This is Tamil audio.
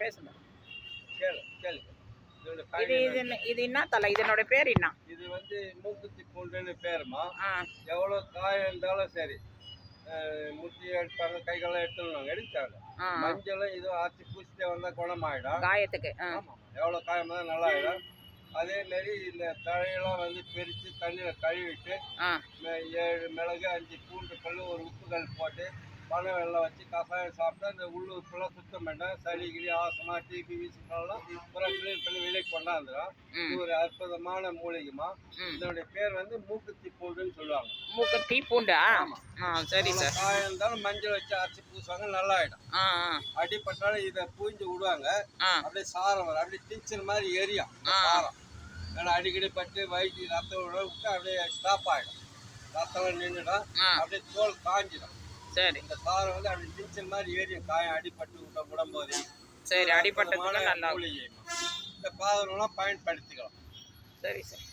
பேசுங்க. கேளு கேளு. இதோட இது காய்கறி இது இது என்ன தலை? இதனோட பேர் என்ன? இது வந்து மூக்குத்தி பூண்டுன்னு பேருமா. ஆ எவ்வளோ காயம் இருந்தாலும் சரி, முட்டி எடுப்பாங்க, கை காலம் எடுத்துடணும், எடுத்தாங்க. ஆ ஆ. மஞ்சளும் இதுவும் ஆச்சி பூசிட்டே வந்தால் குணமாயிடும். காயத்துக்கு. ஆமாம், எவ்வளோ காயம் இருந்தாலும் நல்லா ஆயிடும். அதே மாரி இந்த தழையெல்லாம் வந்து பிரித்து தண்ணியில் கழுவிட்டு ஆ 7 மிளகு 5 பூண்டு கல் ஒரு உப்பு கல் போட்டு பனை வெள்ளம் வச்சு கஷாயம் சாப்பிட்டா இந்த உள்ளுறுப்புலாம் சுத்தம் பண்ண சளி கிளி ஆசமா டிபி வீசினாலும் பூரா கிளீன் பண்ணி வெளியே கொண்டாந்துடும். இது ஒரு அற்புதமான மூலிகைமா. இதனுடைய பேர் வந்து மூக்குத்தி பூண்டுன்னு சொல்லுவாங்க. மூக்குத்தி பூண்டா? சரி சார். காயம் இருந்தாலும் மஞ்சள் வச்சு அரைச்சி பூசுவாங்க, நல்லா ஆயிடும். அடிப்பட்டாலும் இதை பூஞ்சி விடுவாங்க, அப்படியே சாரம் வரும், அப்படியே டீச்சர் மாதிரி எரியும் சாரம். ஏன்னா அடிக்கடி பட்டு வயிற்று ரத்தம் விட்டு அப்படியே ஸ்டாப் ஆகிடும், ரத்தம் நின்றுடும், அப்படியே தோல் காஞ்சிடும். சரி. இந்த சாரம் வந்து அப்படி டீச்சர் மாதிரி எரியும் காயம் அடிப்பட்டு விடும்போது. சரி, அடிப்பட்டதுக்கு நல்லா மூலிகை இந்த பாதம்லாம் பயன்படுத்திக்கலாம். சரி சார்.